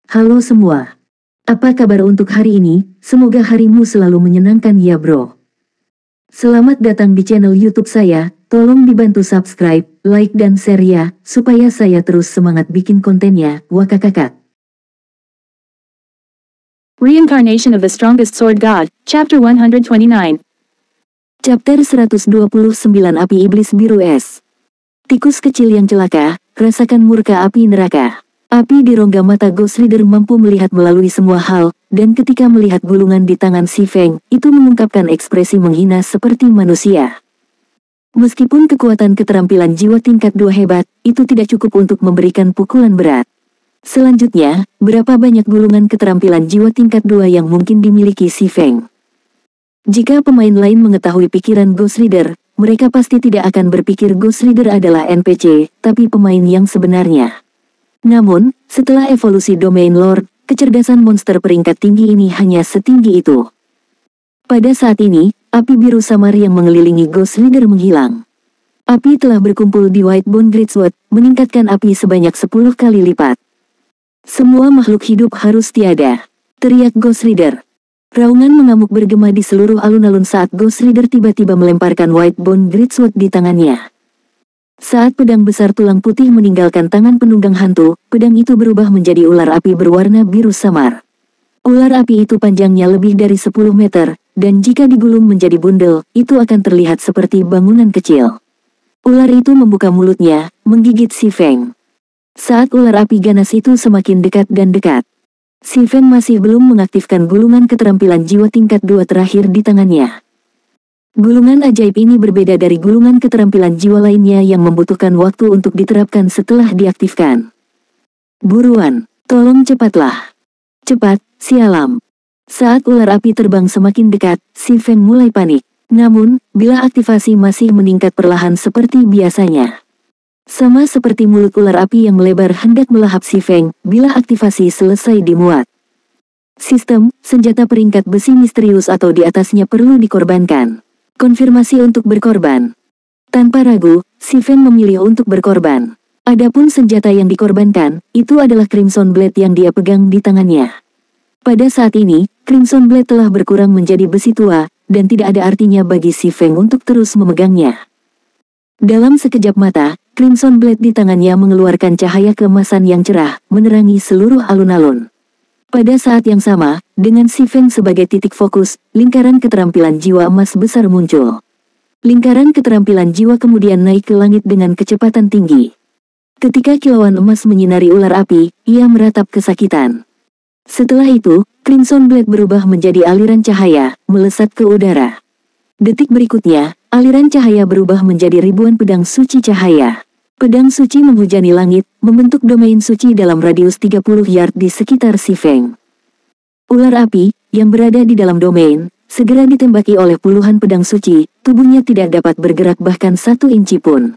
Halo semua. Apa kabar untuk hari ini? Semoga harimu selalu menyenangkan ya bro. Selamat datang di channel YouTube saya. Tolong dibantu subscribe, like dan share ya, supaya saya terus semangat bikin kontennya. Wakakakak. Reincarnation of the Strongest Sword God, Chapter 129. Chapter 129 Api Iblis Biru Es. Tikus kecil yang celaka, rasakan murka api neraka. Api di rongga mata Ghost Rider mampu melihat melalui semua hal, dan ketika melihat gulungan di tangan si Feng, itu mengungkapkan ekspresi menghina seperti manusia. Meskipun kekuatan keterampilan jiwa tingkat 2 hebat, itu tidak cukup untuk memberikan pukulan berat. Selanjutnya, berapa banyak gulungan keterampilan jiwa tingkat 2 yang mungkin dimiliki si Feng? Jika pemain lain mengetahui pikiran Ghost Rider, mereka pasti tidak akan berpikir Ghost Rider adalah NPC, tapi pemain yang sebenarnya. Namun, setelah evolusi Domain Lord, kecerdasan monster peringkat tinggi ini hanya setinggi itu. Pada saat ini, api biru samar yang mengelilingi Ghost Rider menghilang. Api telah berkumpul di Whitebone Greatsword, meningkatkan api sebanyak 10 kali lipat. Semua makhluk hidup harus tiada, teriak Ghost Rider. Raungan mengamuk bergema di seluruh alun-alun saat Ghost Rider tiba-tiba melemparkan Whitebone Greatsword di tangannya. Saat pedang besar tulang putih meninggalkan tangan penunggang hantu, pedang itu berubah menjadi ular api berwarna biru samar. Ular api itu panjangnya lebih dari 10 meter, dan jika digulung menjadi bundel, itu akan terlihat seperti bangunan kecil. Ular itu membuka mulutnya, menggigit si Feng. Saat ular api ganas itu semakin dekat dan dekat, si Feng masih belum mengaktifkan gulungan keterampilan jiwa tingkat 2 terakhir di tangannya. Gulungan ajaib ini berbeda dari gulungan keterampilan jiwa lainnya yang membutuhkan waktu untuk diterapkan setelah diaktifkan. Buruan, tolong cepatlah. Cepat, sialam. Saat ular api terbang semakin dekat, si Feng mulai panik. Namun, bila aktivasi masih meningkat perlahan seperti biasanya. Sama seperti mulut ular api yang melebar hendak melahap si Feng, bila aktivasi selesai dimuat. Sistem, senjata peringkat besi misterius atau di atasnya perlu dikorbankan. Konfirmasi untuk berkorban. Tanpa ragu, si Feng memilih untuk berkorban. Adapun senjata yang dikorbankan, itu adalah Crimson Blade yang dia pegang di tangannya. Pada saat ini, Crimson Blade telah berkurang menjadi besi tua, dan tidak ada artinya bagi si Feng untuk terus memegangnya. Dalam sekejap mata, Crimson Blade di tangannya mengeluarkan cahaya keemasan yang cerah, menerangi seluruh alun-alun. Pada saat yang sama, dengan si Feng sebagai titik fokus, lingkaran keterampilan jiwa emas besar muncul. Lingkaran keterampilan jiwa kemudian naik ke langit dengan kecepatan tinggi. Ketika kilauan emas menyinari ular api, ia meratap kesakitan. Setelah itu, Crimson Blade berubah menjadi aliran cahaya, melesat ke udara. Detik berikutnya, aliran cahaya berubah menjadi ribuan pedang suci cahaya. Pedang suci menghujani langit, membentuk domain suci dalam radius 30 yard di sekitar si Feng. Ular api, yang berada di dalam domain, segera ditembaki oleh puluhan pedang suci, tubuhnya tidak dapat bergerak bahkan 1 inci pun.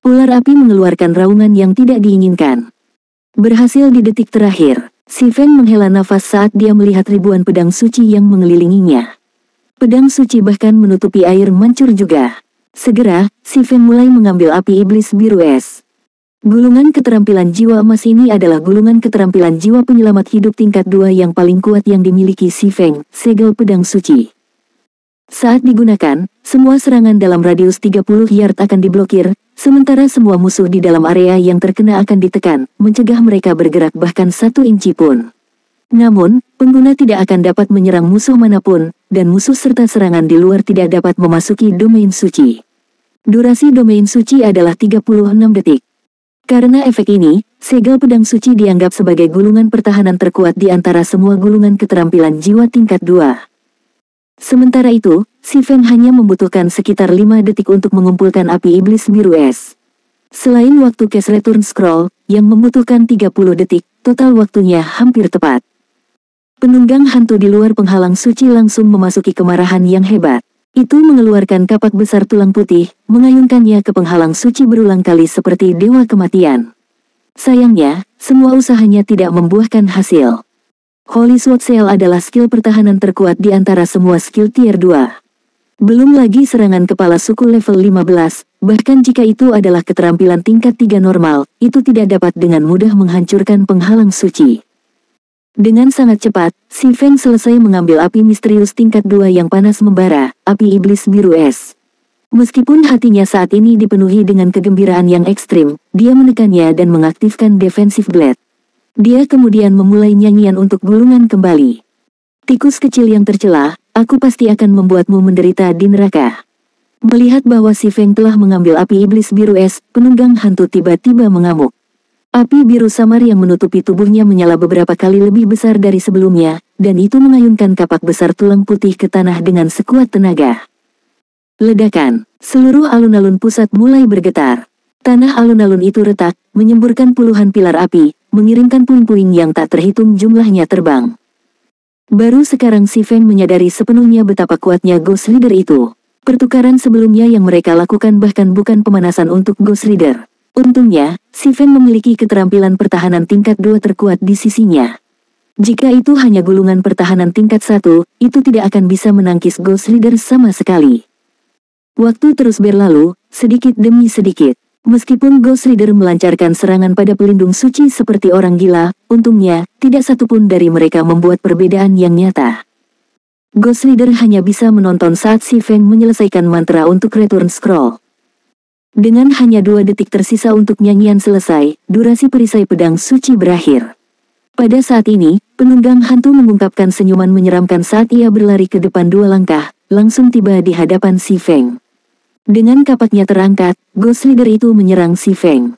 Ular api mengeluarkan raungan yang tidak diinginkan. Berhasil di detik terakhir, si Feng menghela nafas saat dia melihat ribuan pedang suci yang mengelilinginya. Pedang suci bahkan menutupi air mancur juga. Segera, si Feng mulai mengambil api iblis biru es. Gulungan keterampilan jiwa emas ini adalah gulungan keterampilan jiwa penyelamat hidup tingkat 2 yang paling kuat yang dimiliki si Feng, segel pedang suci. Saat digunakan, semua serangan dalam radius 30 yard akan diblokir, sementara semua musuh di dalam area yang terkena akan ditekan, mencegah mereka bergerak bahkan 1 inci pun. Namun, pengguna tidak akan dapat menyerang musuh manapun, dan musuh serta serangan di luar tidak dapat memasuki domain suci. Durasi domain suci adalah 36 detik. Karena efek ini, segel pedang suci dianggap sebagai gulungan pertahanan terkuat di antara semua gulungan keterampilan jiwa tingkat 2. Sementara itu, si Feng hanya membutuhkan sekitar 5 detik untuk mengumpulkan api iblis biru es. Selain waktu Case Return Scroll, yang membutuhkan 30 detik, total waktunya hampir tepat. Penunggang hantu di luar penghalang suci langsung memasuki kemarahan yang hebat. Itu mengeluarkan kapak besar tulang putih, mengayunkannya ke penghalang suci berulang kali seperti dewa kematian. Sayangnya, semua usahanya tidak membuahkan hasil. Holy Sword Seal adalah skill pertahanan terkuat di antara semua skill tier 2. Belum lagi serangan kepala suku level 15, bahkan jika itu adalah keterampilan tingkat 3 normal, itu tidak dapat dengan mudah menghancurkan penghalang suci. Dengan sangat cepat, si Feng selesai mengambil api misterius tingkat 2 yang panas membara, api iblis biru es. Meskipun hatinya saat ini dipenuhi dengan kegembiraan yang ekstrim, dia menekannya dan mengaktifkan defensive blade. Dia kemudian memulai nyanyian untuk gulungan kembali. Tikus kecil yang tercela, aku pasti akan membuatmu menderita di neraka. Melihat bahwa si Feng telah mengambil api iblis biru es, penunggang hantu tiba-tiba mengamuk. Api biru samar yang menutupi tubuhnya menyala beberapa kali lebih besar dari sebelumnya, dan itu mengayunkan kapak besar tulang putih ke tanah dengan sekuat tenaga. Ledakan, seluruh alun-alun pusat mulai bergetar. Tanah alun-alun itu retak, menyemburkan puluhan pilar api, mengirimkan puing-puing yang tak terhitung jumlahnya terbang. Baru sekarang si Feng menyadari sepenuhnya betapa kuatnya Ghost Rider itu. Pertukaran sebelumnya yang mereka lakukan bahkan bukan pemanasan untuk Ghost Rider. Untungnya, si Feng memiliki keterampilan pertahanan tingkat 2 terkuat di sisinya. Jika itu hanya gulungan pertahanan tingkat 1, itu tidak akan bisa menangkis Ghost Rider sama sekali. Waktu terus berlalu, sedikit demi sedikit. Meskipun Ghost Rider melancarkan serangan pada pelindung suci seperti orang gila, untungnya, tidak satupun dari mereka membuat perbedaan yang nyata. Ghost Rider hanya bisa menonton saat si Feng menyelesaikan mantra untuk Return Scroll. Dengan hanya 2 detik tersisa untuk nyanyian selesai, durasi perisai pedang suci berakhir. Pada saat ini, penunggang hantu mengungkapkan senyuman menyeramkan saat ia berlari ke depan 2 langkah, langsung tiba di hadapan si Feng. Dengan kapaknya terangkat, Ghost Rider itu menyerang si Feng.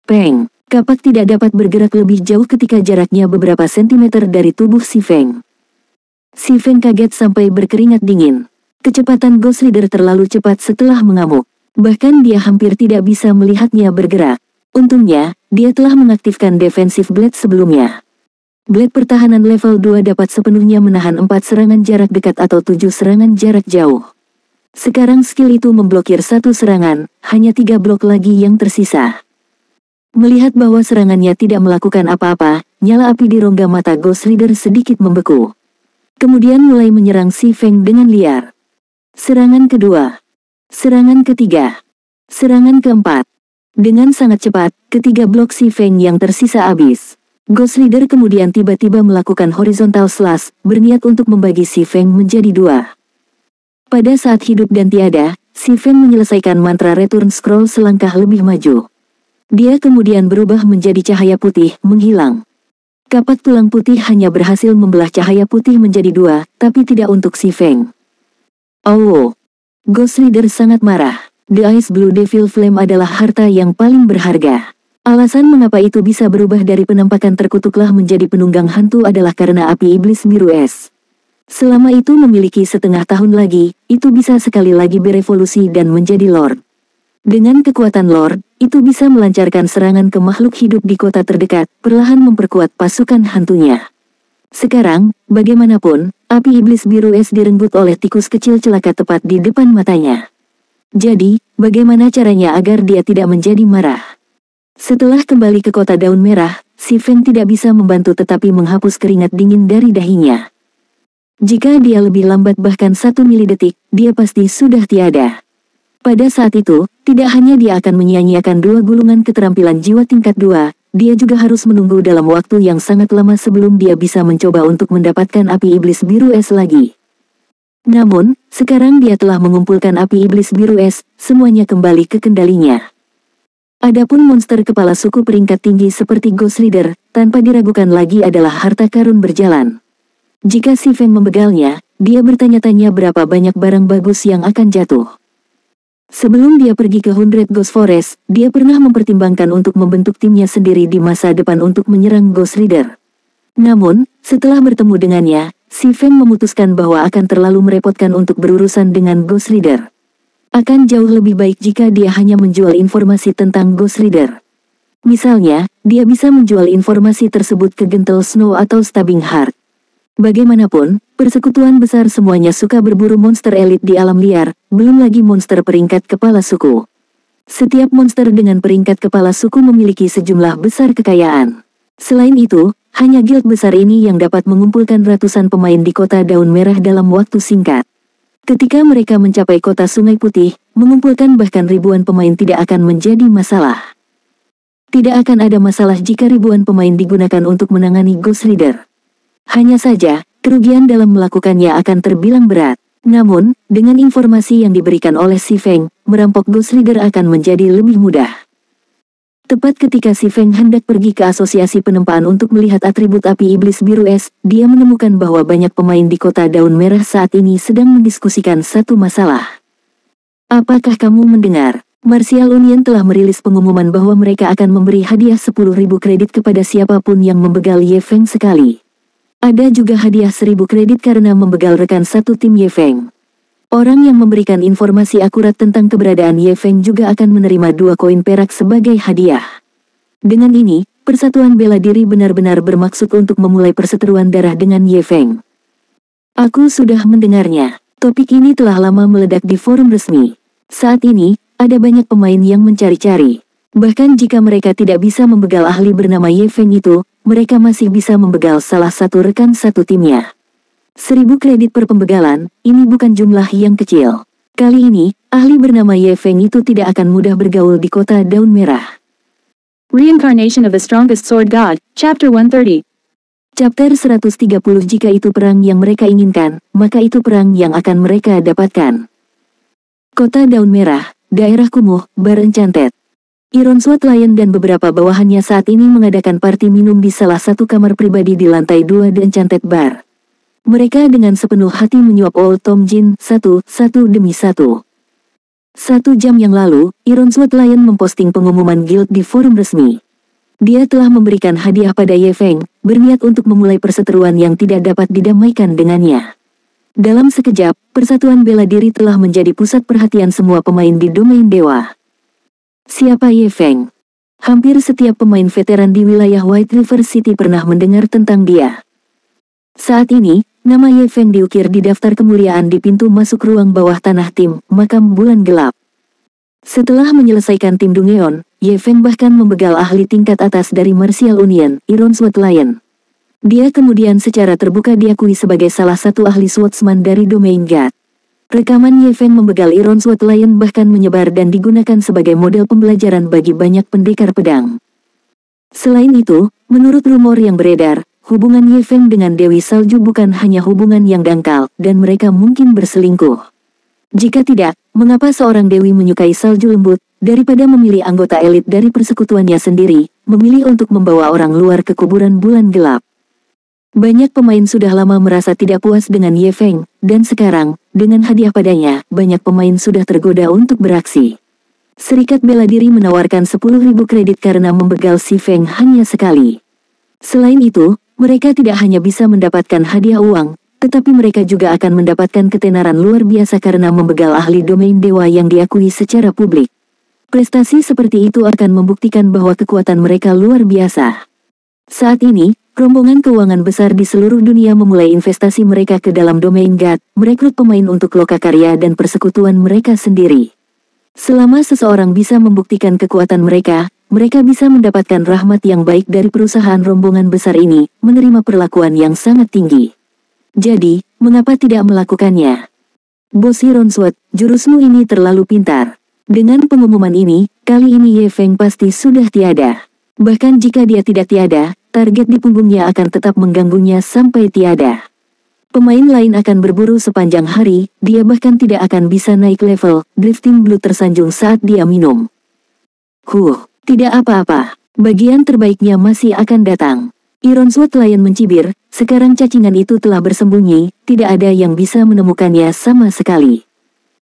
Peng! Kapak tidak dapat bergerak lebih jauh ketika jaraknya beberapa sentimeter dari tubuh si Feng. Si Feng kaget sampai berkeringat dingin. Kecepatan Ghost Rider terlalu cepat setelah mengamuk. Bahkan dia hampir tidak bisa melihatnya bergerak. Untungnya, dia telah mengaktifkan defensive blade sebelumnya. Blade pertahanan level 2 dapat sepenuhnya menahan 4 serangan jarak dekat atau 7 serangan jarak jauh. Sekarang skill itu memblokir 1 serangan, hanya 3 blok lagi yang tersisa. Melihat bahwa serangannya tidak melakukan apa-apa, nyala api di rongga mata Ghost Rider sedikit membeku. Kemudian mulai menyerang si Feng dengan liar. Serangan kedua. Serangan ketiga. Serangan keempat. Dengan sangat cepat, ketiga blok si Feng yang tersisa habis. Ghost Rider kemudian tiba-tiba melakukan horizontal slash, berniat untuk membagi si Feng menjadi 2. Pada saat hidup dan tiada, si Feng menyelesaikan mantra Return Scroll selangkah lebih maju. Dia kemudian berubah menjadi cahaya putih, menghilang. Kapak tulang putih hanya berhasil membelah cahaya putih menjadi 2, tapi tidak untuk si Feng. Oh! Ghost Rider sangat marah. The Ice Blue Devil Flame adalah harta yang paling berharga. Alasan mengapa itu bisa berubah dari penampakan terkutuklah menjadi penunggang hantu adalah karena api iblis biru es. Selama itu memiliki setengah tahun lagi, itu bisa sekali lagi berevolusi dan menjadi Lord. Dengan kekuatan Lord, itu bisa melancarkan serangan ke makhluk hidup di kota terdekat, perlahan memperkuat pasukan hantunya. Sekarang, bagaimanapun, api iblis biru es direnggut oleh tikus kecil celaka tepat di depan matanya. Jadi, bagaimana caranya agar dia tidak menjadi marah? Setelah kembali ke kota daun merah, si Feng tidak bisa membantu tetapi menghapus keringat dingin dari dahinya. Jika dia lebih lambat bahkan 1 milidetik, dia pasti sudah tiada. Pada saat itu, tidak hanya dia akan menyia-nyiakan 2 gulungan keterampilan jiwa tingkat 2, dia juga harus menunggu dalam waktu yang sangat lama sebelum dia bisa mencoba untuk mendapatkan api iblis biru es lagi. Namun, sekarang dia telah mengumpulkan api iblis biru es, semuanya kembali ke kendalinya. Adapun monster kepala suku peringkat tinggi seperti Ghost Rider, tanpa diragukan lagi adalah harta karun berjalan. Jika si Feng membegalnya, dia bertanya-tanya berapa banyak barang bagus yang akan jatuh. Sebelum dia pergi ke 100 Ghost Forest, dia pernah mempertimbangkan untuk membentuk timnya sendiri di masa depan untuk menyerang Ghost Rider. Namun, setelah bertemu dengannya, si Feng memutuskan bahwa akan terlalu merepotkan untuk berurusan dengan Ghost Rider. Akan jauh lebih baik jika dia hanya menjual informasi tentang Ghost Rider. Misalnya, dia bisa menjual informasi tersebut ke Gentle Snow atau Stabbing Heart. Bagaimanapun, persekutuan besar semuanya suka berburu monster elit di alam liar, belum lagi monster peringkat kepala suku. Setiap monster dengan peringkat kepala suku memiliki sejumlah besar kekayaan. Selain itu, hanya guild besar ini yang dapat mengumpulkan ratusan pemain di kota daun merah dalam waktu singkat. Ketika mereka mencapai kota Sungai Putih, mengumpulkan bahkan ribuan pemain tidak akan menjadi masalah. Tidak akan ada masalah jika ribuan pemain digunakan untuk menangani Ghost Rider. Hanya saja, kerugian dalam melakukannya akan terbilang berat. Namun, dengan informasi yang diberikan oleh si Feng, merampok Ghost Leader akan menjadi lebih mudah. Tepat ketika si Feng hendak pergi ke asosiasi penempaan untuk melihat atribut api iblis biru es, dia menemukan bahwa banyak pemain di kota daun merah saat ini sedang mendiskusikan satu masalah. Apakah kamu mendengar? Martial Union telah merilis pengumuman bahwa mereka akan memberi hadiah 10.000 kredit kepada siapapun yang membegal Ye Feng sekali. Ada juga hadiah 1.000 kredit karena membegal rekan satu tim Ye Feng. Orang yang memberikan informasi akurat tentang keberadaan Ye Feng juga akan menerima 2 koin perak sebagai hadiah. Dengan ini, Persatuan Bela Diri benar-benar bermaksud untuk memulai perseteruan darah dengan Ye Feng. Aku sudah mendengarnya. Topik ini telah lama meledak di forum resmi. Saat ini, ada banyak pemain yang mencari-cari. Bahkan jika mereka tidak bisa membegal ahli bernama Ye Feng itu, mereka masih bisa membegal salah satu rekan satu timnya. 1.000 kredit per pembegalan, ini bukan jumlah yang kecil. Kali ini, ahli bernama Ye Feng itu tidak akan mudah bergaul di kota daun merah. Reincarnation of the Strongest Sword God, Chapter 130. Chapter 130. Jika itu perang yang mereka inginkan, maka itu perang yang akan mereka dapatkan. Kota daun merah, daerah kumuh, Bar Enchanted. Ironsworth Lion dan beberapa bawahannya saat ini mengadakan party minum di salah satu kamar pribadi di lantai 2 The Enchanted Bar. Mereka dengan sepenuh hati menyuap Old Tom Jin satu demi satu. 1 jam yang lalu, Ironsworth Lion memposting pengumuman guild di forum resmi. Dia telah memberikan hadiah pada Ye Feng, berniat untuk memulai perseteruan yang tidak dapat didamaikan dengannya. Dalam sekejap, Persatuan Bela Diri telah menjadi pusat perhatian semua pemain di domain dewa. Siapa Ye Feng? Hampir setiap pemain veteran di wilayah White River City pernah mendengar tentang dia. Saat ini, nama Ye Feng diukir di daftar kemuliaan di pintu masuk ruang bawah tanah tim Makam Bulan Gelap. Setelah menyelesaikan tim Dungeon, Ye Feng bahkan membegal ahli tingkat atas dari Martial Union, Ironsworth Lion. Dia kemudian secara terbuka diakui sebagai salah satu ahli swordsman dari Domain God. Rekaman Ye Feng membegal Ironsworth Lion bahkan menyebar dan digunakan sebagai model pembelajaran bagi banyak pendekar pedang. Selain itu, menurut rumor yang beredar, hubungan Ye Feng dengan Dewi Salju bukan hanya hubungan yang dangkal, dan mereka mungkin berselingkuh. Jika tidak, mengapa seorang dewi menyukai salju lembut, daripada memilih anggota elit dari persekutuannya sendiri, memilih untuk membawa orang luar ke kuburan bulan gelap? Banyak pemain sudah lama merasa tidak puas dengan Ye Feng, dan sekarang, dengan hadiah padanya, banyak pemain sudah tergoda untuk beraksi. Serikat Bela Diri menawarkan 10.000 kredit karena membegal si Feng hanya sekali. Selain itu, mereka tidak hanya bisa mendapatkan hadiah uang, tetapi mereka juga akan mendapatkan ketenaran luar biasa karena membegal ahli domain dewa yang diakui secara publik. Prestasi seperti itu akan membuktikan bahwa kekuatan mereka luar biasa. Saat ini, rombongan keuangan besar di seluruh dunia memulai investasi mereka ke dalam domain God, merekrut pemain untuk lokakarya dan persekutuan mereka sendiri. Selama seseorang bisa membuktikan kekuatan mereka, mereka bisa mendapatkan rahmat yang baik dari perusahaan rombongan besar ini, menerima perlakuan yang sangat tinggi. Jadi, mengapa tidak melakukannya? Bos Ironsworth, jurusmu ini terlalu pintar. Dengan pengumuman ini, kali ini Ye Feng pasti sudah tiada. Bahkan jika dia tidak tiada, target di punggungnya akan tetap mengganggunya sampai tiada. Pemain lain akan berburu sepanjang hari, dia bahkan tidak akan bisa naik level. Drifting Blue tersanjung saat dia minum. Tidak apa-apa. Bagian terbaiknya masih akan datang. Ironsworth Lion mencibir, sekarang cacingan itu telah bersembunyi, tidak ada yang bisa menemukannya sama sekali.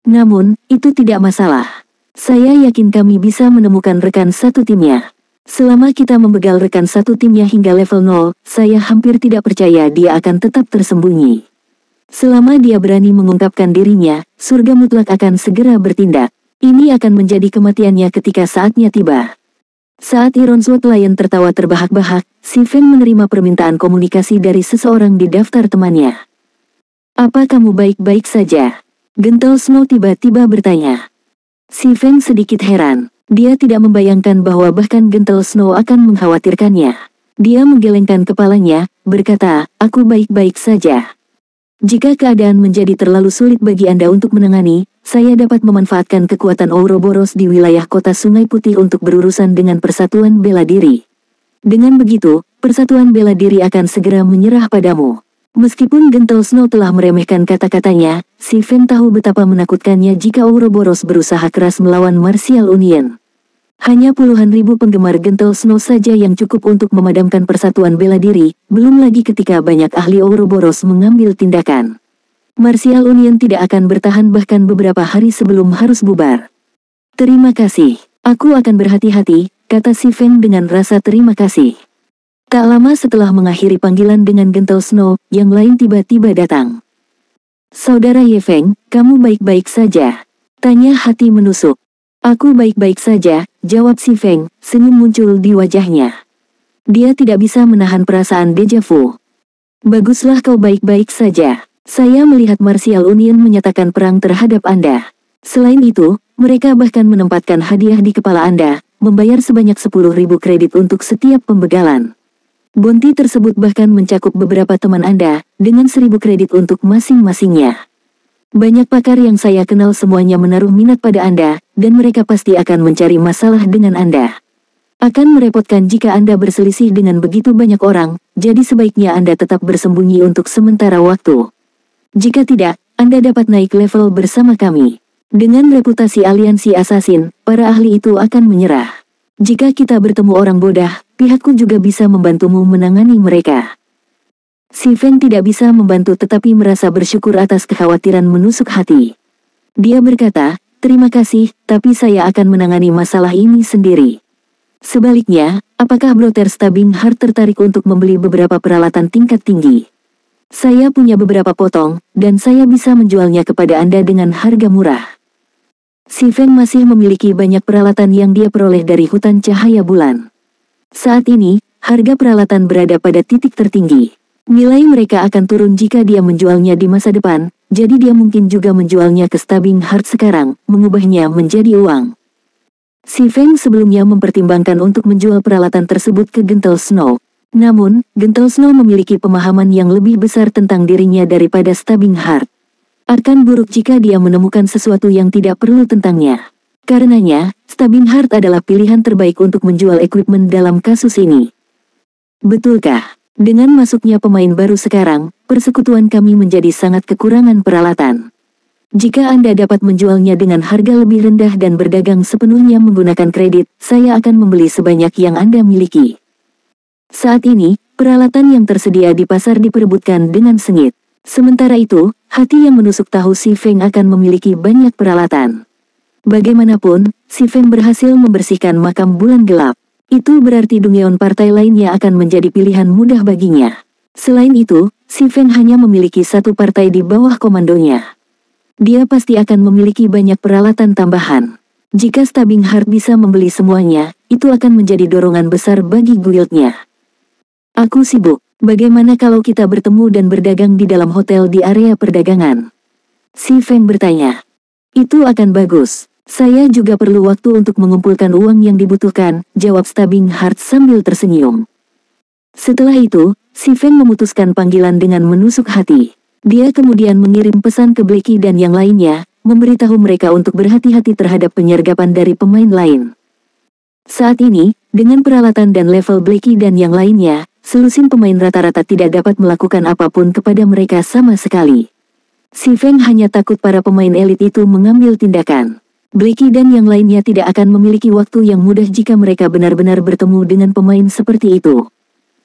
Namun, itu tidak masalah. Saya yakin kami bisa menemukan rekan satu timnya. Selama kita membegal rekan satu timnya hingga level 0, saya hampir tidak percaya dia akan tetap tersembunyi. Selama dia berani mengungkapkan dirinya, surga mutlak akan segera bertindak. Ini akan menjadi kematiannya ketika saatnya tiba. Saat Ironsworth Lion tertawa terbahak-bahak, si Feng menerima permintaan komunikasi dari seseorang di daftar temannya. Apa kamu baik-baik saja? Gentle Snow tiba-tiba bertanya. Si Feng sedikit heran. Dia tidak membayangkan bahwa bahkan Gentle Snow akan mengkhawatirkannya. Dia menggelengkan kepalanya, berkata, aku baik-baik saja. Jika keadaan menjadi terlalu sulit bagi Anda untuk menangani, saya dapat memanfaatkan kekuatan Ouroboros di wilayah kota Sungai Putih untuk berurusan dengan Persatuan Bela Diri. Dengan begitu, Persatuan Bela Diri akan segera menyerah padamu. Meskipun Gentle Snow telah meremehkan kata-katanya, si Feng tahu betapa menakutkannya jika Ouroboros berusaha keras melawan Martial Union. Hanya puluhan ribu penggemar Gentle Snow saja yang cukup untuk memadamkan Persatuan Bela Diri, belum lagi ketika banyak ahli Ouroboros mengambil tindakan. Martial Union tidak akan bertahan bahkan beberapa hari sebelum harus bubar. Terima kasih, aku akan berhati-hati, kata si Feng dengan rasa terima kasih. Tak lama setelah mengakhiri panggilan dengan Gentle Snow, yang lain tiba-tiba datang. Saudara Ye Feng, kamu baik-baik saja? Tanya hati menusuk. Aku baik-baik saja, jawab si Feng, senyum muncul di wajahnya. Dia tidak bisa menahan perasaan deja vu. Baguslah kau baik-baik saja. Saya melihat Martial Union menyatakan perang terhadap Anda. Selain itu, mereka bahkan menempatkan hadiah di kepala Anda, membayar sebanyak 10.000 kredit untuk setiap pembegalan. Bounty tersebut bahkan mencakup beberapa teman Anda, dengan 1.000 kredit untuk masing-masingnya. Banyak pakar yang saya kenal semuanya menaruh minat pada Anda, dan mereka pasti akan mencari masalah dengan Anda. Akan merepotkan jika Anda berselisih dengan begitu banyak orang, jadi sebaiknya Anda tetap bersembunyi untuk sementara waktu. Jika tidak, Anda dapat naik level bersama kami. Dengan reputasi aliansi asasin, para ahli itu akan menyerah. Jika kita bertemu orang bodoh, pihakku juga bisa membantumu menangani mereka. Si Feng tidak bisa membantu tetapi merasa bersyukur atas kekhawatiran menusuk hati. Dia berkata, terima kasih, tapi saya akan menangani masalah ini sendiri. Sebaliknya, apakah Brother Stabbing Heart tertarik untuk membeli beberapa peralatan tingkat tinggi? Saya punya beberapa potong, dan saya bisa menjualnya kepada Anda dengan harga murah. Si Feng masih memiliki banyak peralatan yang dia peroleh dari hutan cahaya bulan. Saat ini, harga peralatan berada pada titik tertinggi. Nilai mereka akan turun jika dia menjualnya di masa depan, jadi dia mungkin juga menjualnya ke Stabbing Heart sekarang, mengubahnya menjadi uang. Si Feng sebelumnya mempertimbangkan untuk menjual peralatan tersebut ke Gentle Snow. Namun, Gentle Snow memiliki pemahaman yang lebih besar tentang dirinya daripada Stabbing Heart. Akan buruk jika dia menemukan sesuatu yang tidak perlu tentangnya. Karenanya, Stabbing Heart adalah pilihan terbaik untuk menjual equipment dalam kasus ini. Betulkah? Dengan masuknya pemain baru sekarang, persekutuan kami menjadi sangat kekurangan peralatan. Jika Anda dapat menjualnya dengan harga lebih rendah dan berdagang sepenuhnya menggunakan kredit, saya akan membeli sebanyak yang Anda miliki. Saat ini, peralatan yang tersedia di pasar diperebutkan dengan sengit. Sementara itu, hati yang menusuk tahu si Feng akan memiliki banyak peralatan. Bagaimanapun, si Feng berhasil membersihkan makam bulan gelap. Itu berarti Dungeon partai lainnya akan menjadi pilihan mudah baginya. Selain itu, si Feng hanya memiliki satu partai di bawah komandonya. Dia pasti akan memiliki banyak peralatan tambahan. Jika Stabbing Heart bisa membeli semuanya, itu akan menjadi dorongan besar bagi guildnya. Aku sibuk. Bagaimana kalau kita bertemu dan berdagang di dalam hotel di area perdagangan? Si Feng bertanya. Itu akan bagus. Saya juga perlu waktu untuk mengumpulkan uang yang dibutuhkan, jawab Stabbing Heart sambil tersenyum. Setelah itu, si Feng memutuskan panggilan dengan menusuk hati. Dia kemudian mengirim pesan ke Blackie dan yang lainnya, memberitahu mereka untuk berhati-hati terhadap penyergapan dari pemain lain. Saat ini, dengan peralatan dan level Blackie dan yang lainnya, selusin pemain rata-rata tidak dapat melakukan apapun kepada mereka sama sekali. Si Feng hanya takut para pemain elit itu mengambil tindakan. Blackie dan yang lainnya tidak akan memiliki waktu yang mudah jika mereka benar-benar bertemu dengan pemain seperti itu.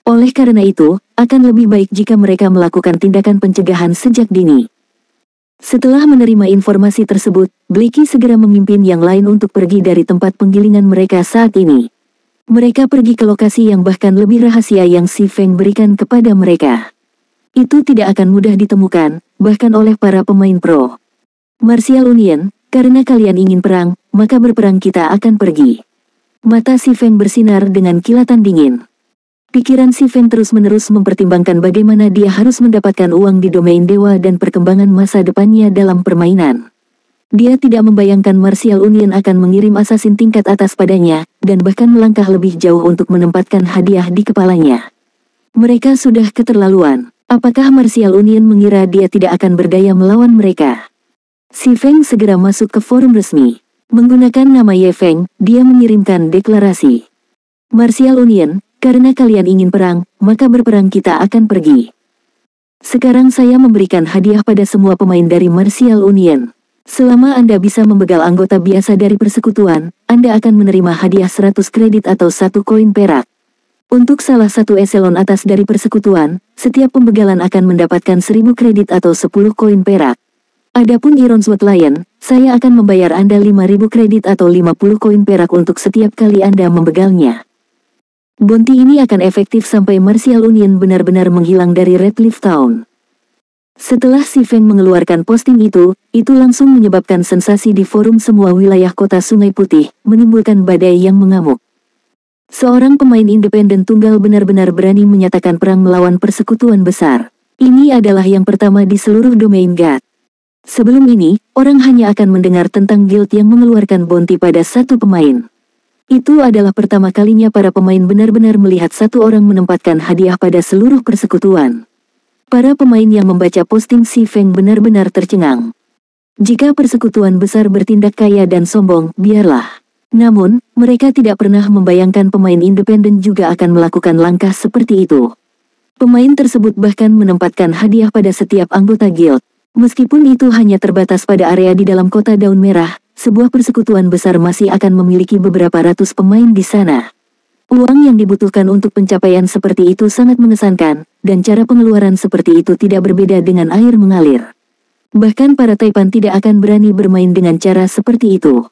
Oleh karena itu, akan lebih baik jika mereka melakukan tindakan pencegahan sejak dini. Setelah menerima informasi tersebut, Blackie segera memimpin yang lain untuk pergi dari tempat penggilingan mereka saat ini. Mereka pergi ke lokasi yang bahkan lebih rahasia yang si Feng berikan kepada mereka. Itu tidak akan mudah ditemukan, bahkan oleh para pemain pro. Martial Union, karena kalian ingin perang, maka berperang kita akan pergi. Mata si Feng bersinar dengan kilatan dingin. Pikiran si Feng terus-menerus mempertimbangkan bagaimana dia harus mendapatkan uang di domain dewa dan perkembangan masa depannya dalam permainan. Dia tidak membayangkan Martial Union akan mengirim asasin tingkat atas padanya, dan bahkan melangkah lebih jauh untuk menempatkan hadiah di kepalanya. Mereka sudah keterlaluan. Apakah Martial Union mengira dia tidak akan berdaya melawan mereka? Si Feng segera masuk ke forum resmi. Menggunakan nama Ye Feng, dia mengirimkan deklarasi. Martial Union, Karena kalian ingin perang, maka berperang kita akan pergi. Sekarang saya memberikan hadiah pada semua pemain dari Martial Union. Selama Anda bisa membegal anggota biasa dari persekutuan, Anda akan menerima hadiah 100 kredit atau 1 koin perak. Untuk salah satu eselon atas dari persekutuan, setiap pembegalan akan mendapatkan 1000 kredit atau 10 koin perak. Adapun Ironswood Lion, saya akan membayar Anda 5000 kredit atau 50 koin perak untuk setiap kali Anda membegalnya. Bounty ini akan efektif sampai Martial Union benar-benar menghilang dari Redcliffe Town. Setelah si Feng mengeluarkan posting itu langsung menyebabkan sensasi di forum semua wilayah kota Sungai Putih, menimbulkan badai yang mengamuk. Seorang pemain independen tunggal benar-benar berani menyatakan perang melawan persekutuan besar. Ini adalah yang pertama di seluruh domain God. Sebelum ini, orang hanya akan mendengar tentang guild yang mengeluarkan bounty pada satu pemain. Itu adalah pertama kalinya para pemain benar-benar melihat satu orang menempatkan hadiah pada seluruh persekutuan. Para pemain yang membaca posting si Feng benar-benar tercengang. Jika persekutuan besar bertindak kaya dan sombong, biarlah. Namun, mereka tidak pernah membayangkan pemain independen juga akan melakukan langkah seperti itu. Pemain tersebut bahkan menempatkan hadiah pada setiap anggota guild. Meskipun itu hanya terbatas pada area di dalam kota Daun Merah, sebuah persekutuan besar masih akan memiliki beberapa ratus pemain di sana. Uang yang dibutuhkan untuk pencapaian seperti itu sangat mengesankan, dan cara pengeluaran seperti itu tidak berbeda dengan air mengalir. Bahkan para Taipan tidak akan berani bermain dengan cara seperti itu.